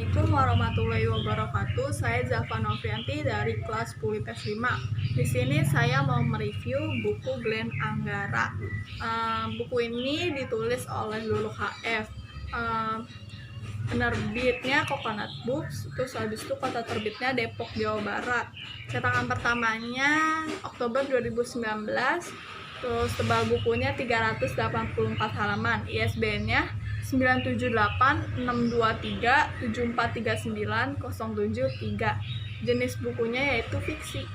Assalamualaikum warahmatullahi wabarakatuh. Saya Zaffa Novianti dari kelas 10 IPS 5. Di sini saya mau mereview buku Glenn Anggara. Buku ini ditulis oleh Lulu HF. Penerbitnya Coconut Books, terus habis itu kota terbitnya Depok, Jawa Barat. Cetakan pertamanya Oktober 2019. Terus tebal bukunya 384 halaman. ISBN-nya 978-623-7439073. Jenis bukunya yaitu fiksi.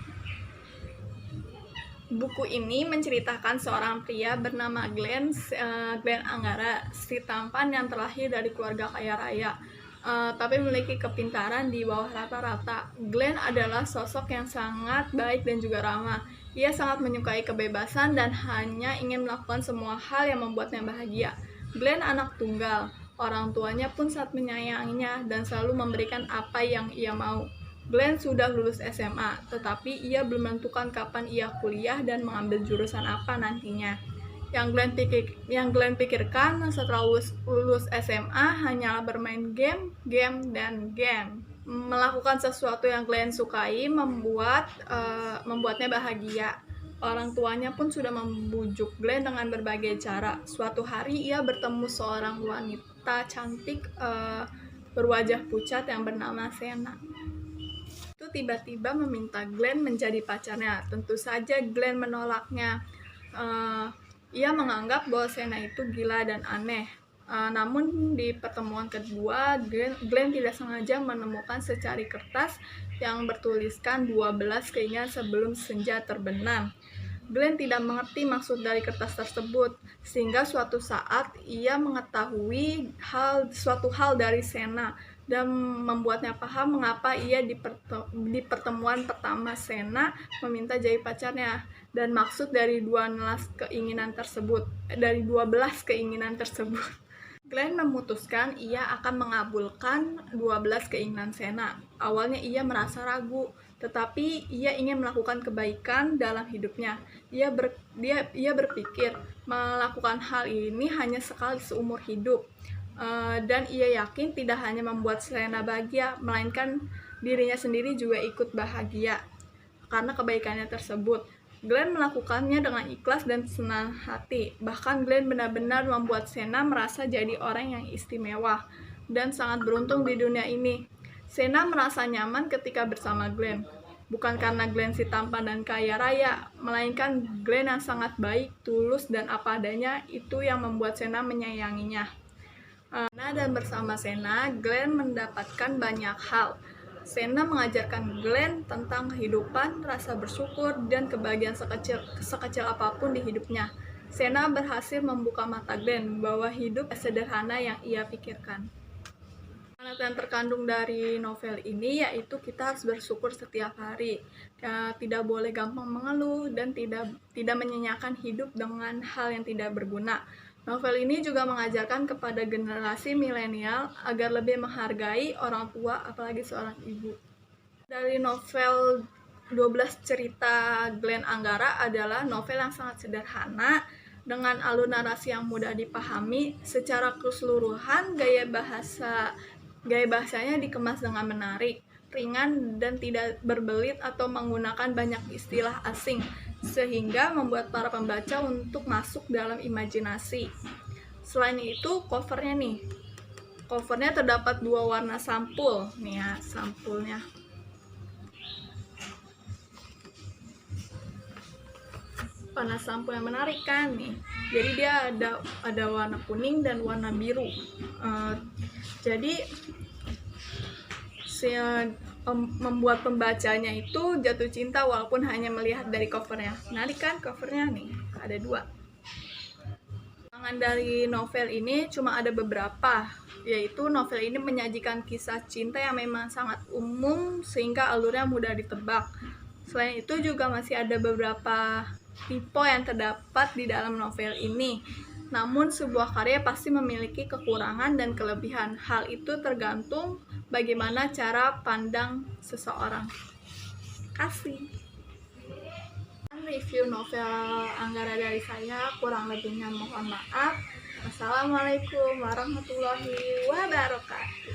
Buku ini menceritakan seorang pria bernama Glenn Anggara, si tampan yang terlahir dari keluarga kaya raya, tapi memiliki kepintaran di bawah rata-rata. Glenn adalah sosok yang sangat baik dan juga ramah. Ia sangat menyukai kebebasan dan hanya ingin melakukan semua hal yang membuatnya bahagia. Glenn anak tunggal, orang tuanya pun sangat menyayanginya dan selalu memberikan apa yang ia mau. Glenn sudah lulus SMA, tetapi ia belum menentukan kapan ia kuliah dan mengambil jurusan apa nantinya. Yang Glenn pikirkan setelah lulus SMA hanyalah bermain game, dan game. Melakukan sesuatu yang Glenn sukai membuatnya bahagia. Orang tuanya pun sudah membujuk Glenn dengan berbagai cara. Suatu hari ia bertemu seorang wanita cantik berwajah pucat yang bernama Sena. Itu tiba-tiba meminta Glenn menjadi pacarnya. Tentu saja Glenn menolaknya. Ia menganggap bahwa Sena itu gila dan aneh. Namun di pertemuan kedua, Glenn tidak sengaja menemukan secari kertas yang bertuliskan 12 keinginan sebelum senja terbenam. Glenn tidak mengerti maksud dari kertas tersebut, sehingga suatu saat ia mengetahui suatu hal dari Sena dan membuatnya paham mengapa ia di pertemuan pertama Sena meminta jadi pacarnya dan maksud dari 12 keinginan tersebut. Glenn memutuskan ia akan mengabulkan 12 keinginan Sena. Awalnya ia merasa ragu, tetapi ia ingin melakukan kebaikan dalam hidupnya. Ia berpikir melakukan hal ini hanya sekali seumur hidup. Dan ia yakin tidak hanya membuat Sena bahagia, melainkan dirinya sendiri juga ikut bahagia karena kebaikannya tersebut. Glenn melakukannya dengan ikhlas dan senang hati. Bahkan Glenn benar-benar membuat Sena merasa jadi orang yang istimewa dan sangat beruntung di dunia ini. Sena merasa nyaman ketika bersama Glenn. Bukan karena Glenn si tampan dan kaya raya, melainkan Glenn yang sangat baik, tulus, dan apa adanya itu yang membuat Sena menyayanginya. Dan bersama Sena, Glenn mendapatkan banyak hal. Sena mengajarkan Glenn tentang kehidupan, rasa bersyukur, dan kebahagiaan sekecil apapun di hidupnya. Sena berhasil membuka mata Glenn bahwa hidup sederhana yang ia pikirkan. Yang terkandung dari novel ini yaitu kita harus bersyukur setiap hari. Tidak boleh gampang mengeluh dan tidak menyanyiakan hidup dengan hal yang tidak berguna. Novel ini juga mengajarkan kepada generasi milenial agar lebih menghargai orang tua, apalagi seorang ibu. Dari novel 12 cerita Glenn Anggara adalah novel yang sangat sederhana dengan alur narasi yang mudah dipahami. Secara keseluruhan gaya bahasanya dikemas dengan menarik, ringan, dan tidak berbelit atau menggunakan banyak istilah asing, sehingga membuat para pembaca untuk masuk dalam imajinasi. Selain itu, covernya terdapat 2 warna sampul. Nih ya, sampulnya. Warna sampul yang menarik kan nih. Jadi dia ada warna kuning dan warna biru. Jadi membuat pembacanya itu jatuh cinta walaupun hanya melihat dari covernya. Menarik kan covernya nih, ada 2. Kekurangan dari novel ini cuma ada beberapa, yaitu novel ini menyajikan kisah cinta yang memang sangat umum sehingga alurnya mudah ditebak. Selain itu juga masih ada beberapa tipe yang terdapat di dalam novel ini. Namun sebuah karya pasti memiliki kekurangan dan kelebihan. Hal itu tergantung bagaimana cara pandang seseorang. Kasih. Review novel Anggara dari saya, kurang lebihnya mohon maaf. Wassalamualaikum warahmatullahi wabarakatuh.